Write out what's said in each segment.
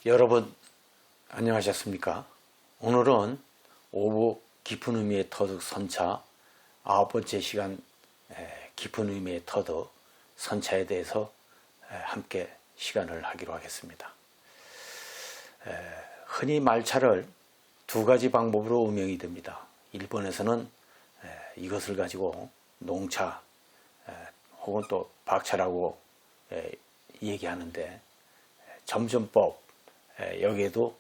여러분 안녕하셨습니까? 오늘은 오후 깊은 의미의 터득 선차 9번째 시간 깊은 의미의 터득 선차에 대해서 함께 시간을 하기로 하겠습니다. 흔히 말차를 두 가지 방법으로 음영이 됩니다. 일본에서는 이것을 가지고 농차 혹은 또 박차라고 얘기하는데 점점법 여기에도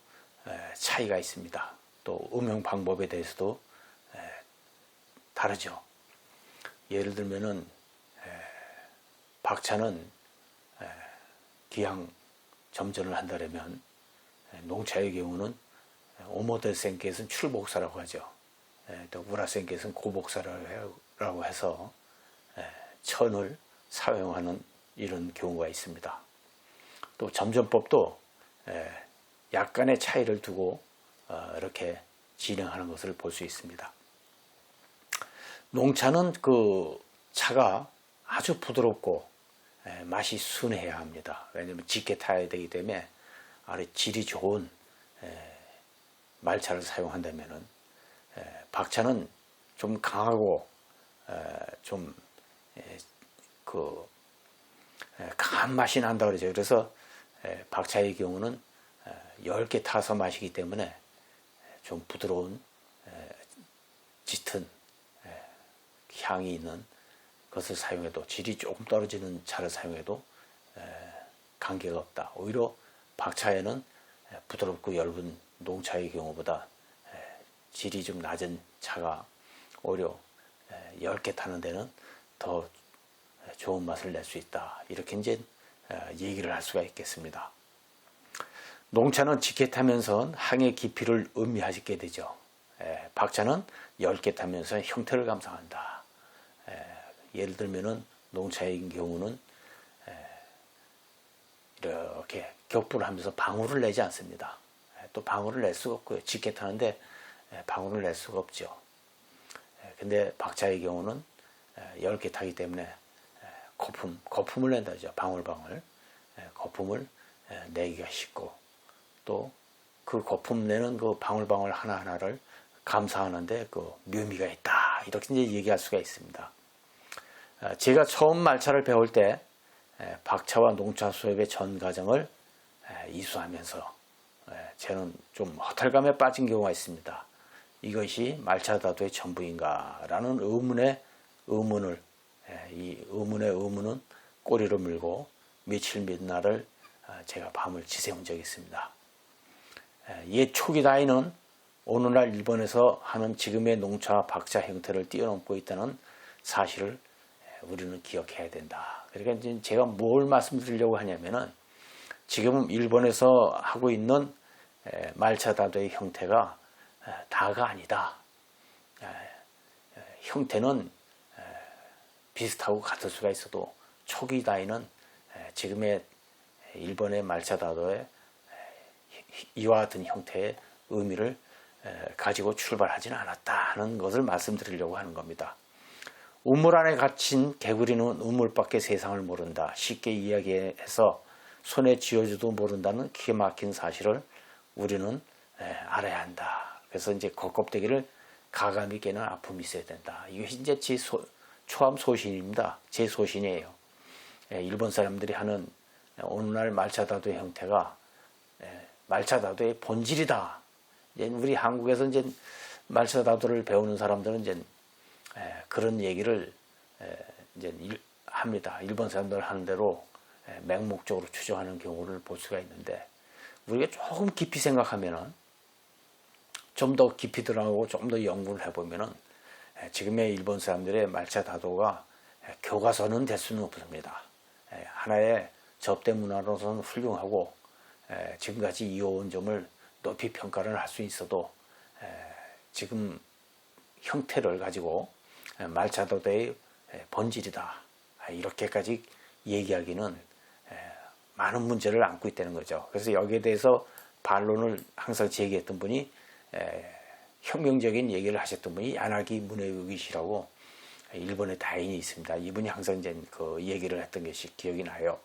차이가 있습니다. 또 음영 방법에 대해서도 다르죠. 예를 들면은 박차는 기항 점전을 한다면 농차의 경우는 오모데센께서는 출복사라고 하죠. 또 우라센께서는 고복사라고 해서 천을 사용하는 이런 경우가 있습니다. 또 점전법도 약간의 차이를 두고 이렇게 진행하는 것을 볼 수 있습니다. 농차는 그 차가 아주 부드럽고 맛이 순해야 합니다. 왜냐하면 짙게 타야 되기 때문에 아주 질이 좋은 말차를 사용한다면은 박차는 좀 강하고 좀 강한 맛이 난다 그러죠. 그래서 박차의 경우는 10개 타서 마시기 때문에 좀 부드러운 짙은 향이 있는 것을 사용해도 질이 조금 떨어지는 차를 사용해도 관계가 없다. 오히려 박차에는 부드럽고 엷은 농차의 경우보다 질이 좀 낮은 차가 오히려 10개 타는 데는 더 좋은 맛을 낼 수 있다. 이렇게 이제 얘기를 할 수가 있겠습니다. 농차는 짙게 타면서 항의 깊이를 의미하게 되죠. 박차는 10개 타면서 형태를 감상한다. 예를 들면은 농차의 경우는 이렇게 격부를 하면서 방울을 내지 않습니다. 또 방울을 낼 수가 없고요. 짙게 타는데 방울을 낼 수가 없죠. 근데 박차의 경우는 10개 타기 때문에 거품을 낸다죠. 방울방울. 거품을 내기가 쉽고 또 그 거품 내는 그 방울방울 하나하나를 감사하는데 그 묘미가 있다. 이렇게 이제 얘기할 수가 있습니다. 제가 처음 말차를 배울 때 박차와 농차 수업의 전 과정을 이수하면서 저는 좀 허탈감에 빠진 경우가 있습니다. 이것이 말차 다도의 전부인가? 라는 의문의 의문은 꼬리를 물고 며칠 몇 날을 제가 밤을 지새운 적이 있습니다. 옛 초기 나이는 오늘날 일본에서 하는 지금의 농차 박차 형태를 뛰어넘고 있다는 사실을 우리는 기억해야 된다. 그러니까 이제 제가 뭘 말씀드리려고 하냐면은 지금 일본에서 하고 있는 말차 다도의 형태가 다가 아니다. 형태는 비슷하고 같을 수가 있어도 초기 나이는 지금의 일본의 말차 다도의 이와 같은 형태의 의미를 가지고 출발하지는 않았다는 것을 말씀드리려고 하는 겁니다. 우물 안에 갇힌 개구리는 우물밖에 세상을 모른다. 쉽게 이야기해서 손에 쥐어줘도 모른다는 기가 막힌 사실을 우리는 알아야 한다. 그래서 이제 겉껍데기를 가감히 깨는 아픔이 있어야 된다. 이것이 이제 제 초암 소신입니다. 제 소신이에요. 일본 사람들이 하는 오늘날 말차다도의 형태가 말차다도의 본질이다. 이제 우리 한국에서 이제 말차다도를 배우는 사람들은 이제 그런 얘기를 이제 합니다. 일본 사람들 하는 대로 맹목적으로 추정하는 경우를 볼 수가 있는데 우리가 조금 깊이 생각하면은 좀 더 깊이 들어가고 좀 더 연구를 해보면은 지금의 일본 사람들의 말차 다도가 교과서는 될 수는 없습니다. 하나의 접대 문화로서는 훌륭하고 지금까지 이어온 점을 높이 평가를 할 수 있어도 지금 형태를 가지고 말차 다도의 본질이다. 이렇게까지 얘기하기는 많은 문제를 안고 있다는 거죠. 그래서 여기에 대해서 반론을 항상 제기했던 분이 혁명적인 얘기를 하셨던 분이 야나기 문해우기시라고 일본의 다인이 있습니다. 이분이 항상 이제 그 얘기를 했던 것이 기억이 나요.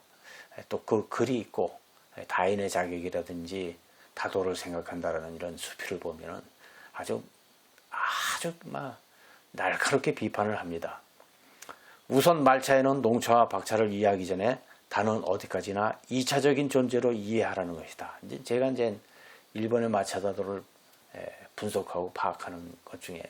또 그 글이 있고 다인의 자격이라든지 다도를 생각한다라는 이런 수필을 보면은 아주 막 날카롭게 비판을 합니다. 우선 말차에는 농차와 박차를 이해하기 전에 단은 어디까지나 2차적인 존재로 이해하라는 것이다. 이제 제가 일본의 마차다도를 분석하고 파악하는 것 중에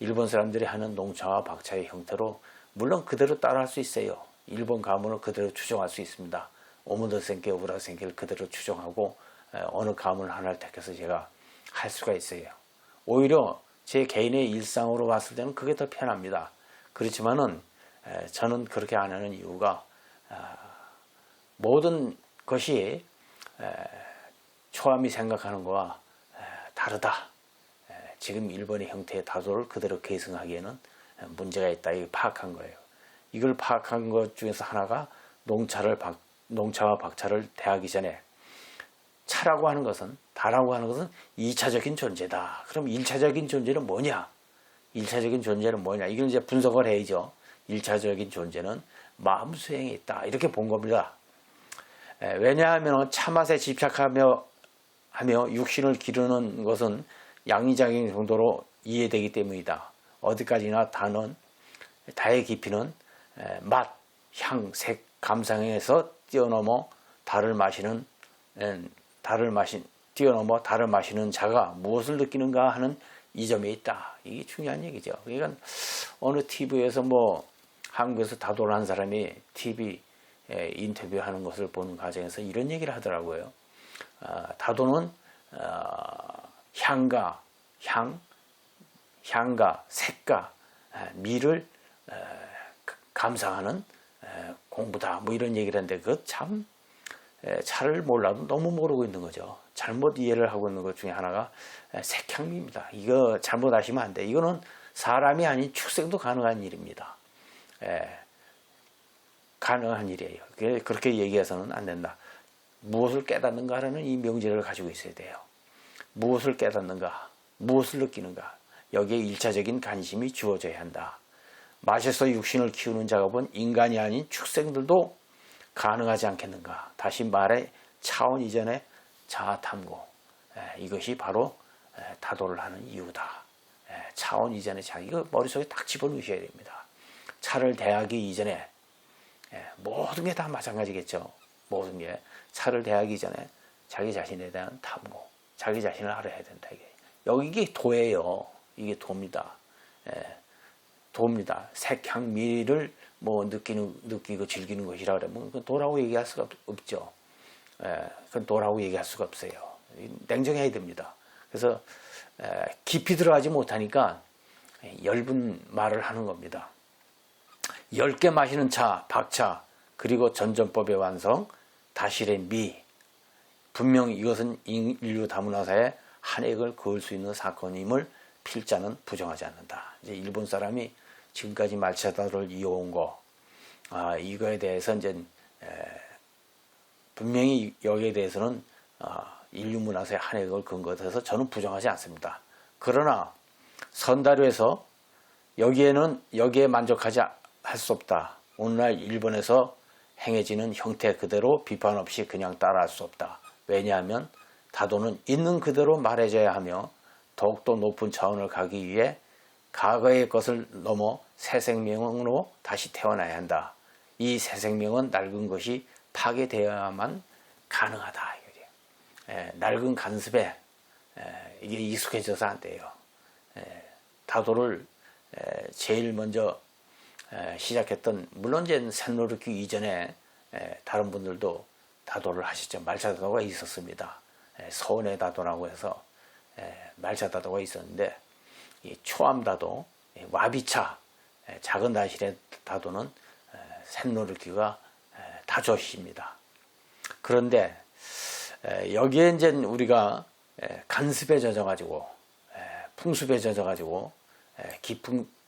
일본 사람들이 하는 농차와 박차의 형태로 물론 그대로 따라할 수 있어요. 일본 가문을 그대로 추정할 수 있습니다. 오모도 센케, 오브라 센케를 그대로 추정하고 어느 가문을 하나를 택해서 제가 할 수가 있어요. 오히려 제 개인의 일상으로 봤을 때는 그게 더 편합니다. 그렇지만은 저는 그렇게 안 하는 이유가 모든 것이 초암이 생각하는 거와 다르다. 지금 일본의 형태의 다도를 그대로 계승하기에는 문제가 있다. 이걸 파악한 거예요. 이걸 파악한 것 중에서 하나가 농차와 박차를 대하기 전에 차라고 하는 것은, 다라고 하는 것은 2차적인 존재다. 그럼 1차적인 존재는 뭐냐? 1차적인 존재는 뭐냐? 이걸 이제 분석을 해야죠. 1차적인 존재는 마음 수행에 있다. 이렇게 본 겁니다. 왜냐하면 차맛에 집착하며 육신을 기르는 것은 양리적인 정도로 이해되기 때문이다. 어디까지나 다의 깊이는 맛, 향, 색, 감상에서 뛰어넘어 달을 마시는 자가 무엇을 느끼는가 하는 이 점에 있다. 이게 중요한 얘기죠. 그러니까 어느 TV에서 한국에서 다도를 한 사람이 TV 인터뷰하는 것을 보는 과정에서 이런 얘기를 하더라고요. 다도는 향과 색과 미를 감상하는 공부다. 이런 얘기를 하는데 그것 참 차를 몰라도 너무 모르고 있는 거죠. 잘못 이해를 하고 있는 것 중에 하나가 색향미입니다. 이거 잘못 아시면 안 돼. 이거는 사람이 아닌 축생도 가능한 일입니다. 가능한 일이에요. 그렇게 얘기해서는 안 된다. 무엇을 깨닫는가라는 이 명제를 가지고 있어야 돼요. 무엇을 깨닫는가, 무엇을 느끼는가, 여기에 1차적인 관심이 주어져야 한다. 맛에서 육신을 키우는 작업은 인간이 아닌 축생들도 가능하지 않겠는가. 다시 말해 차원 이전의 자아탐구, 이것이 바로 다도를 하는 이유다. 차원 이전의 이거 머릿속에 딱 집어넣으셔야 됩니다. 차를 대하기 이전에 모든 게 다 마찬가지겠죠. 모든 게 차를 대하기 전에 자기 자신에 대한 탐구, 자기 자신을 알아야 된다. 이게 도예요. 이게 도입니다. 도입니다. 색향미를 느끼고 즐기는 것이라 그러면 그 도라고 얘기할 수가 없죠. 그건 도라고 얘기할 수가 없어요. 냉정해야 됩니다. 그래서 깊이 들어가지 못하니까 엷은 말을 하는 겁니다. 10개 마시는 차, 박차, 그리고 전전법의 완성, 다실의 미. 분명히 이것은 인류 다문화사의 한 획을 그을 수 있는 사건임을 필자는 부정하지 않는다. 이제 일본 사람이 지금까지 말차다를 이어온 거, 이거에 대해서 분명히 여기에 대해서는 인류 문화사의 한 획을 그은 것에서 저는 부정하지 않습니다. 그러나 선다료에서 여기에 만족하지 할 수 없다. 오늘날 일본에서 행해지는 형태 그대로 비판 없이 그냥 따라할 수 없다. 왜냐하면 다도는 있는 그대로 말해줘야 하며 더욱더 높은 차원을 가기 위해 과거의 것을 넘어 새 생명으로 다시 태어나야 한다. 이 새 생명은 낡은 것이 파괴되어야만 가능하다. 낡은 간습에 이게 익숙해져서 안 돼요. 다도를 제일 먼저 시작했던, 물론 이제 샌노르키 이전에 다른 분들도 다도를 하셨죠. 말차다도가 있었습니다. 서원의 다도라고 해서 말차다도가 있었는데, 이 초암다도, 와비차, 작은 다실의 다도는 샌노르키가 다조시입니다. 그런데 여기에 이제 우리가 간습에 젖어가지고 풍습에 젖어가지고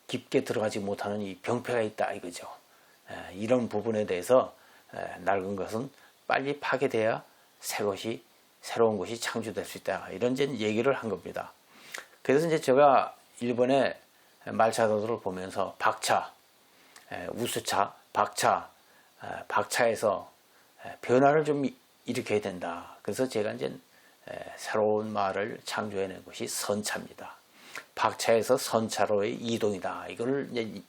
깊게 들어가지 못하는 이 병폐가 있다 이거죠. 이런 부분에 대해서 낡은 것은 빨리 파괴돼야 새로운 것이 창조될 수 있다. 이런 이제 얘기를 한 겁니다. 그래서 이제 제가 일본의 말차도를 보면서 박차, 우수차, 박차에서 변화를 좀 일으켜야 된다. 그래서 제가 이제 새로운 말을 창조해낸 것이 선차입니다. 박차에서 선차로의 이동이다. 이걸 이제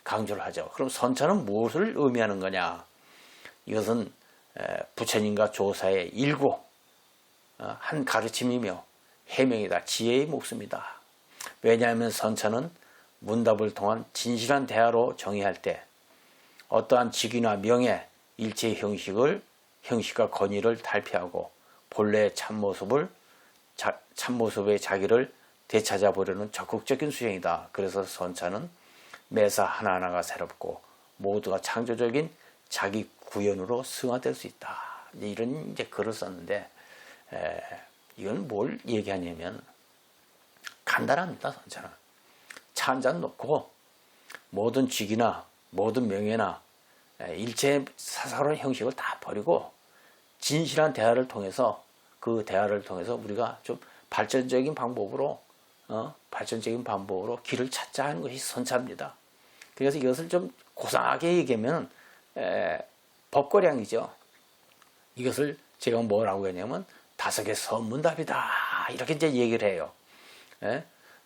강조를 하죠. 그럼 선차는 무엇을 의미하는 거냐? 이것은 부처님과 조사의 일구, 한 가르침이며 해명이다. 지혜의 목숨이다. 왜냐하면 선차는 문답을 통한 진실한 대화로 정의할 때 어떠한 직위나 명예, 일체의 형식과 권위를 탈피하고 본래의 참모습의 자기를 되찾아보려는 적극적인 수행이다. 그래서 선차는 매사 하나하나가 새롭고 모두가 창조적인 자기 구현으로 승화될 수 있다. 이런 이제 글을 썼는데, 이건 뭘 얘기하냐면 간단합니다. 선차는 차 한 잔 놓고 모든 직이나 모든 명예나 일체의 사사로운 형식을 다 버리고 진실한 대화를 통해서, 그 대화를 통해서 우리가 좀 발전적인 방법으로 길을 찾자 하는 것이 선차입니다. 그래서 이것을 좀 고상하게 얘기하면 법거량이죠. 이것을 제가 뭐라고 했냐면 다섯의 선문답이다. 이렇게 이제 얘기를 해요.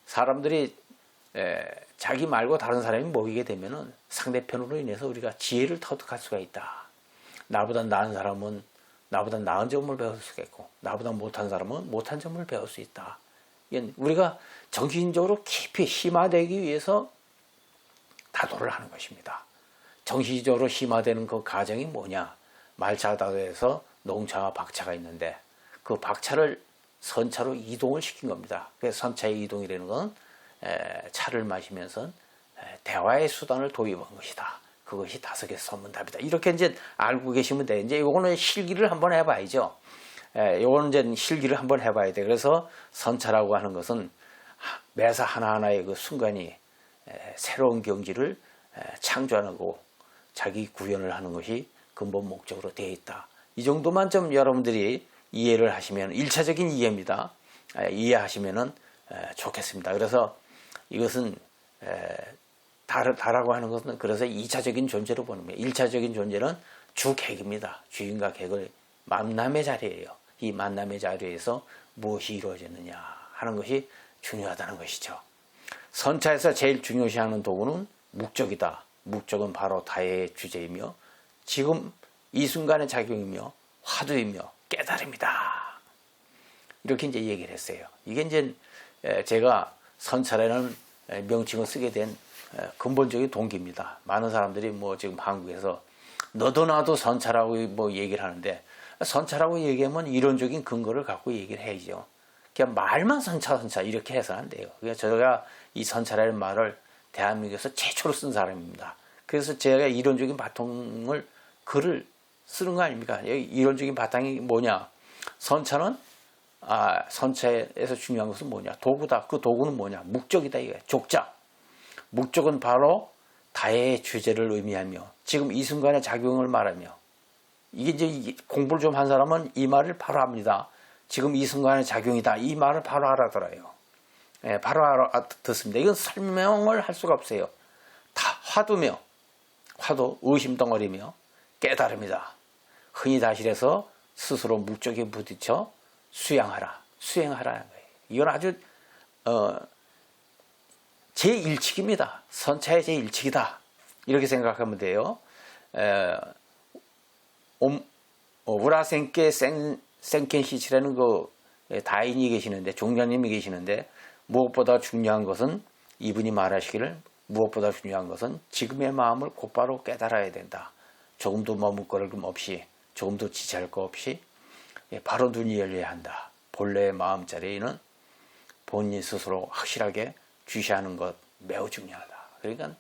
사람들이 자기 말고 다른 사람이 먹이게 되면은 상대편으로 인해서 우리가 지혜를 터득할 수가 있다. 나보다 나은 사람은 나보다 나은 점을 배울 수가 있고, 나보다 못한 사람은 못한 점을 배울 수 있다. 우리가 정신적으로 깊이 심화되기 위해서 다도를 하는 것입니다. 정신적으로 심화되는 그 과정이 뭐냐? 말차다도에서 농차와 박차가 있는데 그 박차를 선차로 이동을 시킨 겁니다. 그래서 선차의 이동이라는 건 차를 마시면서 대화의 수단을 도입한 것이다. 그것이 다섯의 선문답이다. 이렇게 이제 알고 계시면 돼. 이제 요거는 실기를 한번 해봐야죠. 요거는 이제 실기를 한번 해봐야 돼. 그래서 선차라고 하는 것은 매사 하나하나의 그 순간이 새로운 경지를 창조하고 자기 구현을 하는 것이 근본 목적으로 되어 있다. 이 정도만 좀 여러분들이 이해를 하시면, 1차적인 이해입니다. 이해하시면 좋겠습니다. 그래서 이것은 다라고 하는 것은 그래서 2차적인 존재로 보는 거예요. 1차적인 존재는 주객입니다. 주인과 객을 만남의 자리예요. 이 만남의 자리에서 무엇이 이루어졌느냐 하는 것이 중요하다는 것이죠. 선차에서 제일 중요시하는 도구는 목적이다. 목적은 바로 다해의 주제이며 지금 이 순간의 작용이며 화두이며 깨달음이다. 이렇게 이제 얘기를 했어요. 이게 이제 제가 선차라는 명칭을 쓰게 된 근본적인 동기입니다. 많은 사람들이 뭐 지금 한국에서 너도 나도 선차라고 뭐 얘기를 하는데, 선차라고 얘기하면 이론적인 근거를 갖고 얘기를 해야죠. 그냥 말만 선차 이렇게 해서는 안 돼요. 그래서 제가 이 선차라는 말을 대한민국에서 최초로 쓴 사람입니다. 그래서 제가 이론적인 바탕을 글을 쓰는 거 아닙니까? 이론적인 바탕이 뭐냐? 선차는 선차에서 중요한 것은 뭐냐? 도구다. 그 도구는 뭐냐? 목적이다. 이게 족자. 목적은 바로 다해의 주제를 의미하며 지금 이 순간의 작용을 말하며, 이게 이제 공부를 좀 한 사람은 이 말을 바로 합니다. 지금 이 순간의 작용이다. 이 말을 바로 알아들어요. 바로 알아듣습니다. 이건 설명을 할 수가 없어요. 다 화두며, 화두 의심덩어리며 깨달음이다. 흔히 다시래서 스스로 목적에 부딪혀 수행하라는 거예요. 이건 아주 제1칙입니다. 선차의 제1칙이다. 이렇게 생각하면 돼요. 우라생께 생켄시치라는 그 다인이 계시는데, 종자님이 계시는데, 무엇보다 중요한 것은, 이분이 말하시기를 무엇보다 중요한 것은 지금의 마음을 곧바로 깨달아야 된다. 조금도 머뭇거림 없이, 조금도 지체할 거 없이 바로 눈이 열려야 한다. 본래의 마음자리에는 본인 스스로 확실하게 주시하는 것 매우 중요하다. 그러니까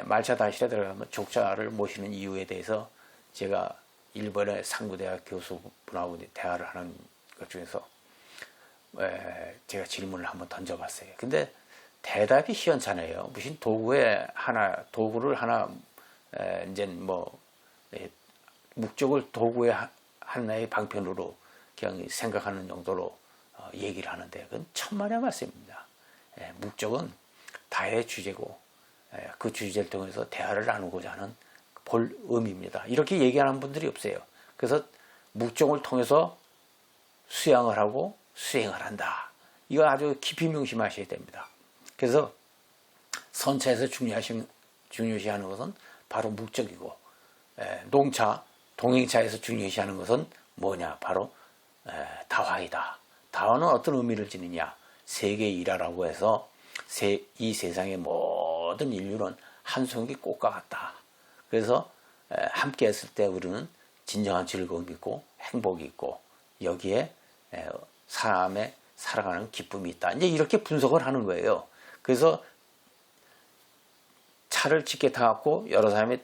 말차 다실에 들어가면 족자를 모시는 이유에 대해서 제가 일본의 상구대학 교수분하고 대화를 하는 것 중에서 제가 질문을 한번 던져봤어요. 근데 대답이 시원찮아요. 무슨 도구를 하나 이제 뭐 목적을 도구의 하나의 방편으로 그냥 생각하는 정도로 얘기를 하는데, 그건 천만의 말씀입니다. 목적은 다의 주제고 그 주제를 통해서 대화를 나누고자 하는 볼 의미입니다. 이렇게 얘기하는 분들이 없어요. 그래서 묵종을 통해서 수양을 하고 수행을 한다. 이거 아주 깊이 명심하셔야 됩니다. 그래서 선차에서 중요시하는 것은 바로 묵적이고, 농차, 동행차에서 중요시하는 것은 뭐냐? 바로 다화이다. 다화는 어떤 의미를 지니냐? 세계 일화라고 해서 이 세상의 모든 인류는 한 송이 꽃과 같다. 그래서 함께 했을 때 우리는 진정한 즐거움이 있고 행복이 있고 여기에 사람의 살아가는 기쁨이 있다. 이제 이렇게 분석을 하는 거예요. 그래서 차를 짙게 타갖고 여러 사람이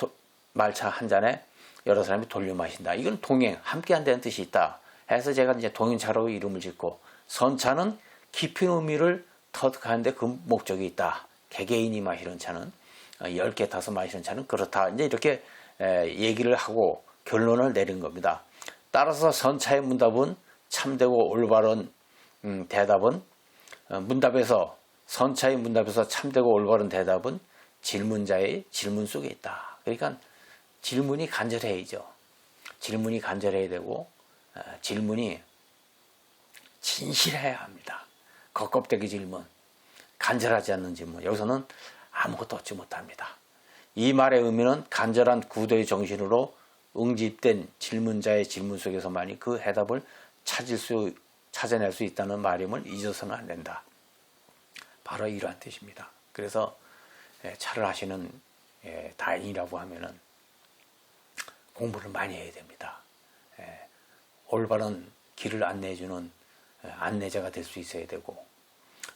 말차 한 잔에 여러 사람이 돌려 마신다. 이건 동행, 함께 한다는 뜻이 있다. 해서 제가 이제 동행차라고 이름을 짓고, 선차는 깊은 의미를 터득하는데 그 목적이 있다. 개개인이 마시는 차는 10개 타서 마시는 차는 그렇다. 이제 이렇게 얘기를 하고 결론을 내린 겁니다. 따라서 선차의 문답은 참되고 올바른 대답은 문답에서 선차의 문답에서 참되고 올바른 대답은 질문자의 질문 속에 있다. 그러니까 질문이 간절해야죠. 질문이 간절해야 되고 질문이 진실해야 합니다. 겉껍데기 질문, 간절하지 않는 질문, 여기서는 아무것도 얻지 못합니다. 이 말의 의미는 간절한 구도의 정신으로 응집된 질문자의 질문 속에서만이 그 해답을 찾아낼 수 있다는 말임을 잊어서는 안 된다. 바로 이러한 뜻입니다. 그래서 차를 하시는 다인이라고 하면은 공부를 많이 해야 됩니다. 올바른 길을 안내해주는 안내자가 될 수 있어야 되고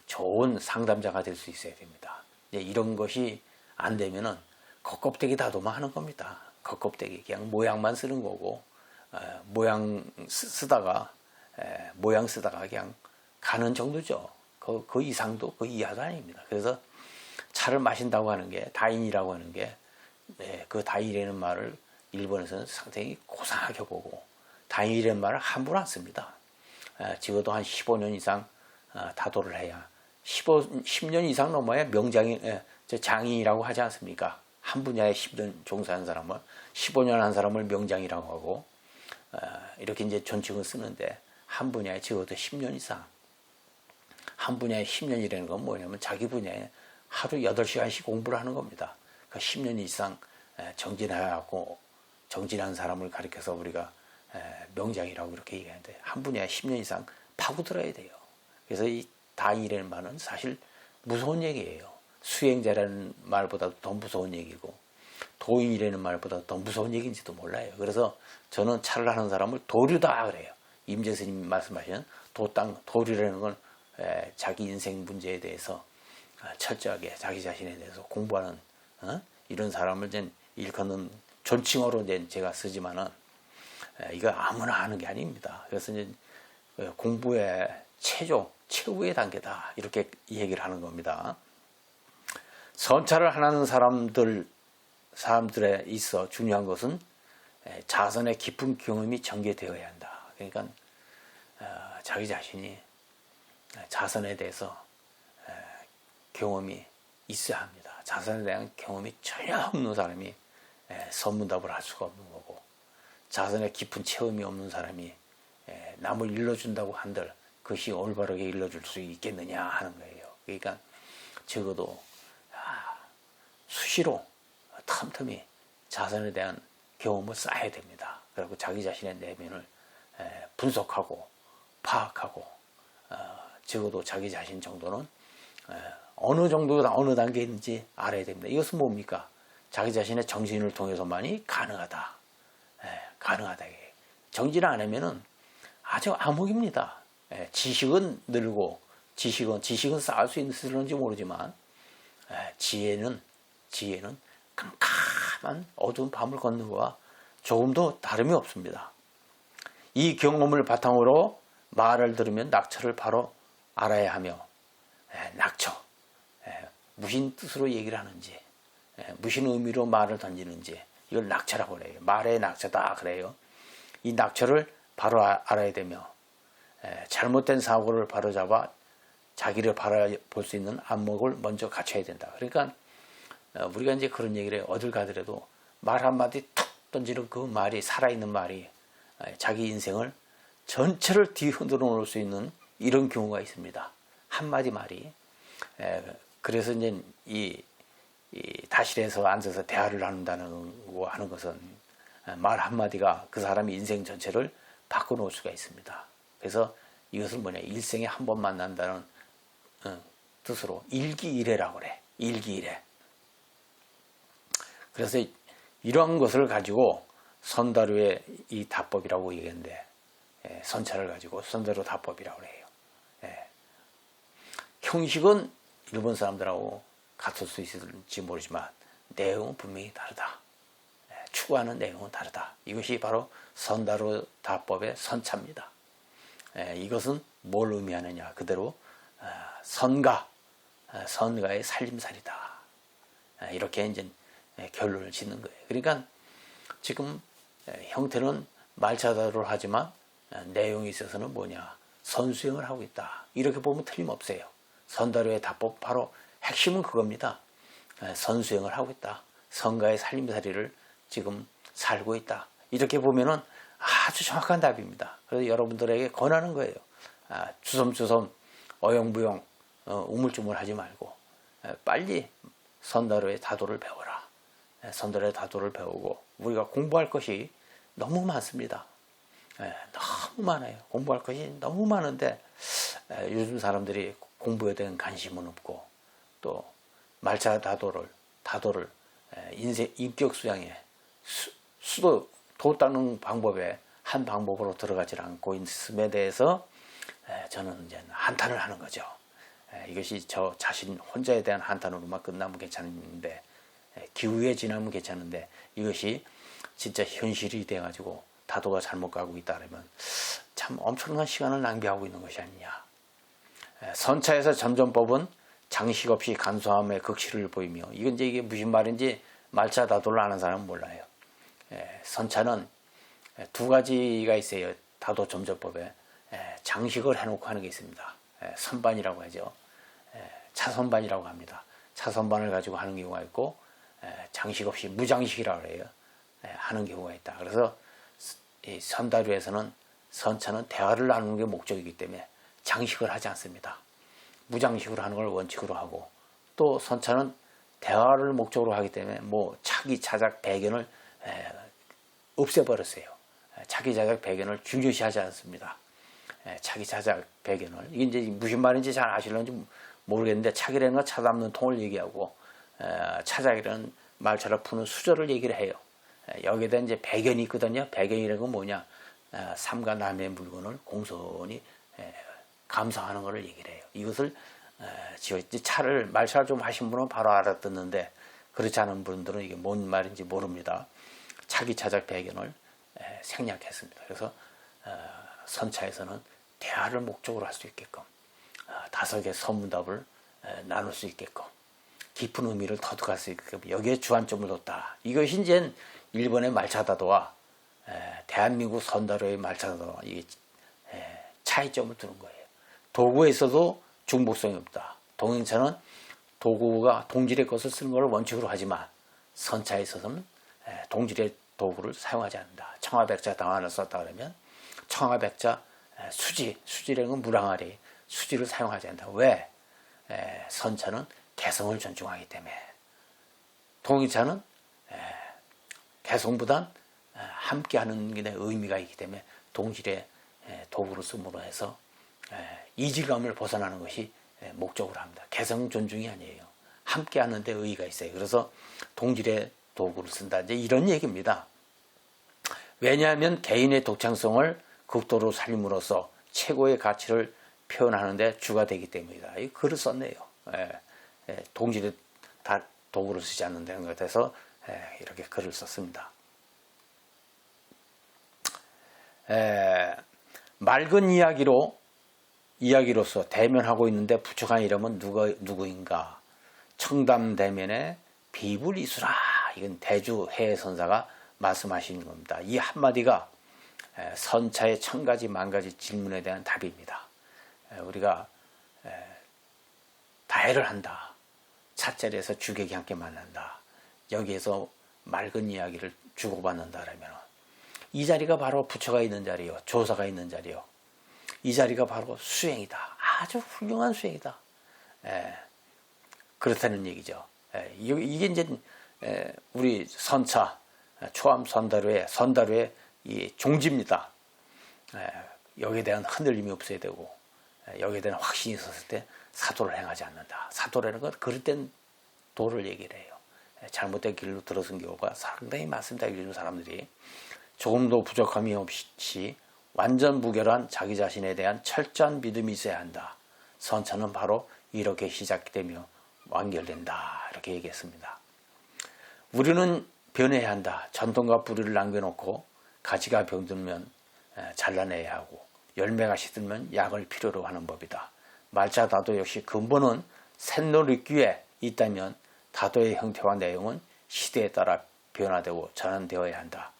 좋은 상담자가 될 수 있어야 됩니다. 이런 것이 안 되면은 겉껍데기 다도만 하는 겁니다. 겉껍데기 그냥 모양만 쓰는 거고 모양 쓰다가 그냥 가는 정도죠. 그 이상도 그 이하도 아닙니다. 그래서 차를 마신다고 하는 게 다인이라고 하는 게 그 다인이라는 말을 일본에서는 상당히 고상하게 보고 다인이라는 말을 함부로 안 씁니다. 적어도 한 15년 이상 다도를 해야 10년 이상 넘어야 장인이라고 하지 않습니까? 한 분야에 10년 종사한 사람을 15년 한 사람을 명장이라고 하고 이렇게 이제 존칭을 쓰는데 한 분야에 적어도 10년 이상 한 분야에 10년이라는 건 뭐냐면 자기 분야에 하루 8시간씩 공부를 하는 겁니다. 그 10년 이상 정진한 사람을 가리켜서 우리가 명장이라고 이렇게 얘기하는데 한 분야에 10년 이상 파고들어야 돼요. 그래서 이 다인이라는 말은 사실 무서운 얘기예요. 수행자라는 말보다도 더 무서운 얘기고 도인이라는 말보다 더 무서운 얘기인지도 몰라요. 그래서 저는 차를 하는 사람을 도류다 그래요. 임재 스님이 말씀하시는 도류라는 건 자기 인생 문제에 대해서 철저하게 자기 자신에 대해서 공부하는 이런 사람을 일컫는 존칭어로 제가 쓰지만은 이거 아무나 하는 게 아닙니다. 그래서 이제 공부의 최후의 단계다 이렇게 얘기를 하는 겁니다. 선차를 하는 사람들에 있어 중요한 것은 자선의 깊은 경험이 전개되어야 한다. 그러니까 자기 자신이 자선에 대해서 경험이 있어야 합니다. 자선에 대한 경험이 전혀 없는 사람이 선문답을 할 수가 없는 거고 자선의 깊은 체험이 없는 사람이 남을 일러준다고 한들 그것이 올바르게 일러줄 수 있겠느냐 하는 거예요. 그러니까 적어도 수시로 틈틈이 자선에 대한 경험을 쌓아야 됩니다. 그리고 자기 자신의 내면을 분석하고 파악하고 적어도 자기 자신 정도는 어느 정도다 어느 단계에 있는지 알아야 됩니다. 이것은 뭡니까? 자기 자신의 정진을 통해서만이 가능하다. 가능하다. 정진을 안 하면은 아주 암흑입니다. 지식은 늘고 지식은 쌓을 수 있을지 모르지만 지혜는 캄캄한 어두운 밤을 걷는 것과 조금도 다름이 없습니다. 이 경험을 바탕으로 말을 들으면 낙처를 바로 알아야 하며 낙처 무슨 뜻으로 얘기를 하는지 무슨 의미로 말을 던지는지 이걸 낙처라고 그래요. 말의 낙처다 그래요. 이 낙처를 바로 알아야 되며 잘못된 사고를 바로잡아 자기를 바라볼 수 있는 안목을 먼저 갖춰야 된다. 그러니까 우리가 이제 그런 얘기를 해요. 어딜 가더라도 말 한마디 툭 던지는 그 말이 살아있는 말이 자기 인생을 전체를 뒤흔들어 놓을 수 있는 이런 경우가 있습니다. 한마디 말이. 그래서 이제 이 다실에서 앉아서 대화를 나눈다는 거 하는 것은 말 한마디가 그 사람의 인생 전체를 바꿔놓을 수가 있습니다. 그래서 이것은 뭐냐, 일생에 한 번 만난다는 뜻으로 일기일해라고 그래. 일기일해. 그래서 이러한 것을 가지고 선다루의 이 답법이라고 얘기했는데, 선차를 가지고 선다루 답법이라고 해요. 형식은 일본 사람들하고 같을 수 있을지 모르지만 내용은 분명히 다르다. 추구하는 내용은 다르다. 이것이 바로 선다루 답법의 선차입니다. 이것은 뭘 의미하느냐, 그대로 선가의 살림살이다. 이렇게 이제 결론을 짓는 거예요. 그러니까 지금 형태는 말차다루를 하지만 내용에 있어서는 뭐냐, 선수행을 하고 있다. 이렇게 보면 틀림없어요. 선다루의 답법 바로 핵심은 그겁니다. 선수행을 하고 있다. 선가의 살림살이를 지금 살고 있다. 이렇게 보면은 아주 정확한 답입니다. 그래서 여러분들에게 권하는 거예요. 주섬주섬 어영부영 우물쭈물하지 말고 빨리 선다루의 다도를 배워라. 선다루의 다도를 배우고, 우리가 공부할 것이 너무 많습니다. 너무 많아요. 공부할 것이 너무 많은데 요즘 사람들이 공부에 대한 관심은 없고, 또 말차 다도를 인생 인격 수양에 도 닦는 방법에 한 방법으로 들어가지 않고 있음에 대해서 저는 이제 한탄을 하는 거죠. 이것이 저 자신 혼자에 대한 한탄으로만 끝나면 괜찮은데, 기후에 지나면 괜찮은데, 이것이 진짜 현실이 돼가지고 다도가 잘못 가고 있다 그러면 참 엄청난 시간을 낭비하고 있는 것이 아니냐. 선차에서 점점법은 장식 없이 간소함의 극치를 보이며, 이게 무슨 말인지 말차 다도를 아는 사람은 몰라요. 선차는 두 가지가 있어요. 다도 점점법에 장식을 해놓고 하는 게 있습니다. 선반이라고 하죠. 차선반이라고 합니다. 차선반을 가지고 하는 경우가 있고, 장식 없이 무장식이라고 해요. 하는 경우가 있다. 그래서 이 선다루에서는 선차는 대화를 나누는 게 목적이기 때문에 장식을 하지 않습니다. 무장식으로 하는 걸 원칙으로 하고, 또 선차는 대화를 목적으로 하기 때문에 뭐 차기 차작 배견을 없애버렸어요. 차기 차작 배견을 중요시하지 않습니다. 차기 차작 배견을, 이게 이제 무슨 말인지 잘 아실런지 모르겠는데, 차기라는 건 차 담는 통을 얘기하고, 차작이라는 말차를 푸는 수저를 얘기를 해요. 여기에다 이제 배견이 있거든요. 배견이라는 건 뭐냐, 삼가 남의 물건을 공손히 감사하는 것을 얘기를 해요. 이것을 말차를 좀 하신 분은 바로 알아듣는데, 그렇지 않은 분들은 이게 뭔 말인지 모릅니다. 차기 차작 배견을 생략했습니다. 그래서 선차에서는 대화를 목적으로 할 수 있게끔, 다섯의 선문답을 나눌 수 있게끔, 깊은 의미를 터득할 수 있게끔 여기에 주안점을 뒀다. 이것이 이제 일본의 말차다도와 대한민국 선다루의 말차다도와 이게 차이점을 두는 거예요. 도구에 있어도 중복성이 없다. 동행차는 도구가 동질의 것을 쓰는 것을 원칙으로 하지만, 선차에 있어서는 동질의 도구를 사용하지 않는다. 청화백자 당화를 썼다 그러면 청화백자 수지라는 건 물항아리, 수지를 사용하지 않는다. 왜? 선차는 개성을 존중하기 때문에. 동행차는 개성보단 함께하는 게 의미가 있기 때문에 동질의 도구를 쓰므로 해서 이질감을 벗어나는 것이 목적으로 합니다. 개성 존중이 아니에요. 함께하는 데 의의가 있어요. 그래서 동질의 도구를 쓴다. 이제 이런 얘기입니다. 왜냐하면 개인의 독창성을 극도로 살림으로써 최고의 가치를 표현하는 데 주가 되기 때문이다. 이 글을 썼네요. 동질의 도구를 쓰지 않는다는 것에 대해서 이렇게 글을 썼습니다. 맑은 이야기로서 대면하고 있는데 부족한 이름은 누구인가? 청담대면에 비불이수라. 이건 대주해선사가 말씀하시는 겁니다. 이 한마디가 선차의 1000가지 만가지 질문에 대한 답입니다. 우리가 다해를 한다. 찻자리에서 주객이 함께 만난다. 여기에서 맑은 이야기를 주고받는다라면 이 자리가 바로 부처가 있는 자리요, 조사가 있는 자리요. 이 자리가 바로 수행이다. 아주 훌륭한 수행이다. 그렇다는 얘기죠. 이게 이제 우리 선차 초암 선다루의 이 종지입니다. 여기에 대한 흔들림이 없어야 되고, 여기에 대한 확신이 있었을 때 사도를 행하지 않는다. 사도라는 건 그럴 땐 도를 얘기를 해요. 잘못된 길로 들어선 경우가 상당히 많습니다. 요즘 사람들이 조금도 부족함이 없이 완전 무결한 자기 자신에 대한 철저한 믿음이 있어야 한다. 선차는 바로 이렇게 시작되며 완결된다. 이렇게 얘기했습니다. 우리는 변해야 한다. 전통과 뿌리를 남겨놓고 가지가 병들면 잘라내야 하고 열매가 시들면 약을 필요로 하는 법이다. 말자 다도 역시 근본은 샛노릇귀에 있다면 다도의 형태와 내용은 시대에 따라 변화되고 전환되어야 한다.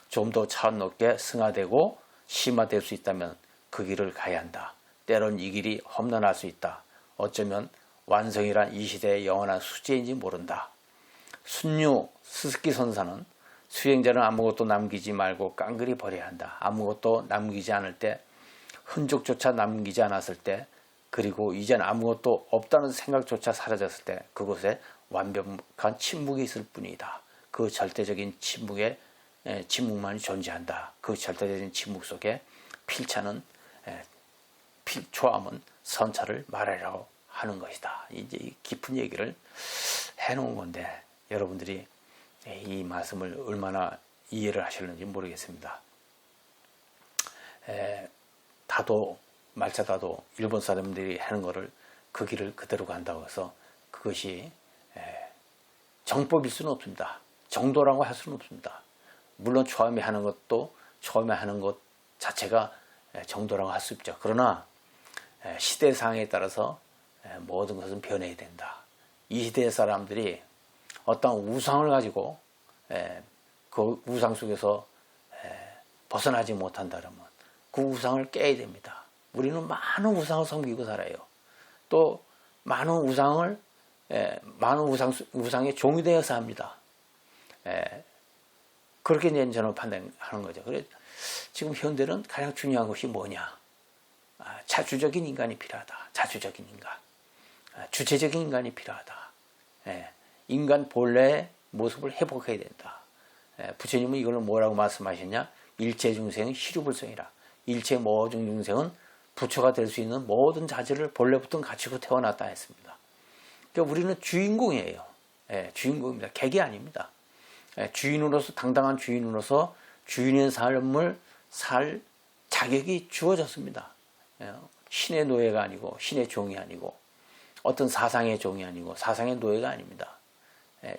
좀 더 차원 높게 승화되고 심화될 수 있다면 그 길을 가야 한다. 때론 이 길이 험난할 수 있다. 어쩌면 완성이란 이 시대의 영원한 수제인지 모른다. 순유 스스키 선사는 수행자는 아무것도 남기지 말고 깡그리 버려야 한다. 아무것도 남기지 않을 때, 흔적조차 남기지 않았을 때, 그리고 이젠 아무것도 없다는 생각조차 사라졌을 때 그곳에 완벽한 침묵이 있을 뿐이다. 그 절대적인 침묵만이 존재한다. 그 절대적인 침묵 속에 필차는 초함은 선차를 말하라고 하는 것이다. 이제 깊은 얘기를 해놓은 건데 여러분들이 이 말씀을 얼마나 이해를 하실는지 모르겠습니다. 다도 말차다도 일본 사람들이 하는 것을 그 길을 그대로 간다고 해서 그것이 정법일 수는 없습니다. 정도라고 할 수는 없습니다. 물론 처음에 하는 것 자체가 정도라고 할 수 있죠. 그러나 시대 상황에 따라서 모든 것은 변해야 된다. 이 시대의 사람들이 어떤 우상을 가지고 그 우상 속에서 벗어나지 못한다면 그 우상을 깨야 됩니다. 우리는 많은 우상을 섬기고 살아요. 또 많은 우상의 종이 되어서 합니다. 그렇게 이제 저는 판단하는 거죠. 그래 지금 현대는 가장 중요한 것이 뭐냐? 자주적인 인간이 필요하다. 자주적인 인간, 주체적인 인간이 필요하다. 인간 본래의 모습을 회복해야 된다. 부처님은 이걸 뭐라고 말씀하셨냐? 일체중생은 시류불성이라. 일체 모든 중생은 부처가 될 수 있는 모든 자질을 본래부터 갖추고 태어났다 했습니다. 그러니까 우리는 주인공이에요. 주인공입니다. 객이 아닙니다. 주인으로서, 당당한 주인으로서 주인의 삶을 살 자격이 주어졌습니다. 신의 노예가 아니고 신의 종이 아니고 어떤 사상의 종이 아니고 사상의 노예가 아닙니다.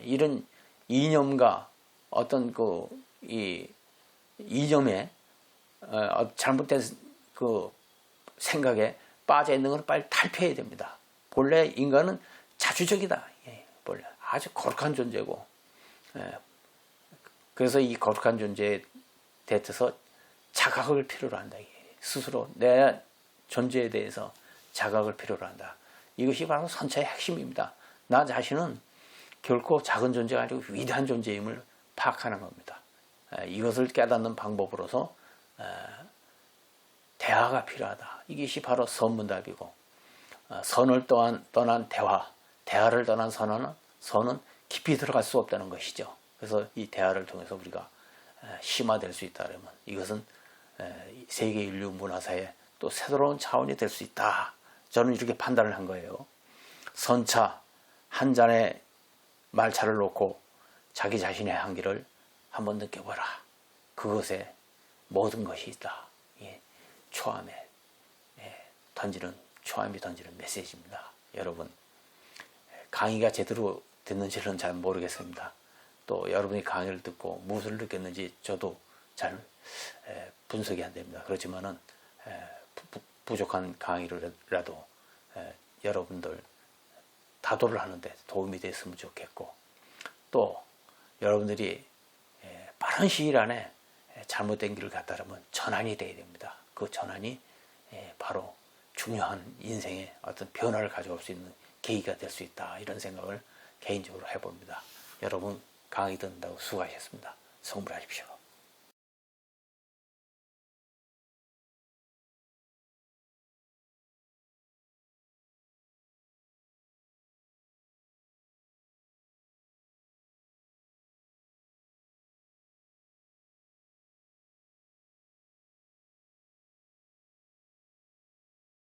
이런 이념과 어떤 이 이념에 잘못된 그 생각에 빠져 있는 걸 빨리 탈피해야 됩니다. 본래 인간은 자주적이다. 본래 아주 거룩한 존재고, 그래서 이 거룩한 존재에 대해서 자각을 필요로 한다. 스스로 내 존재에 대해서 자각을 필요로 한다. 이것이 바로 선차의 핵심입니다. 나 자신은 결코 작은 존재가 아니고 위대한 존재임을 파악하는 겁니다. 이것을 깨닫는 방법으로서 대화가 필요하다. 이것이 바로 선문답이고, 선을 떠난 대화를 떠난 선은 깊이 들어갈 수 없다는 것이죠. 그래서 이 대화를 통해서 우리가 심화될 수 있다면 이것은 세계 인류 문화사의 또 새로운 차원이 될 수 있다. 저는 이렇게 판단을 한 거예요. 선차 한 잔의 말차를 놓고 자기 자신의 한계를 한번 느껴보라. 그것에 모든 것이 있다. 초암이 던지는 메시지입니다. 여러분, 강의가 제대로 됐는지는 잘 모르겠습니다. 또 여러분이 강의를 듣고 무엇을 느꼈는지 저도 잘 분석이 안 됩니다. 그렇지만은 부족한 강의라도 여러분들 다도를 하는데 도움이 됐으면 좋겠고, 또 여러분들이 빠른 시일 안에 잘못된 길을 갔다면 전환이 돼야 됩니다. 그 전환이 바로 중요한 인생의 어떤 변화를 가져올 수 있는 계기가 될 수 있다. 이런 생각을 개인적으로 해봅니다. 여러분 강의 듣는다고 수고하셨습니다. 성불하십시오.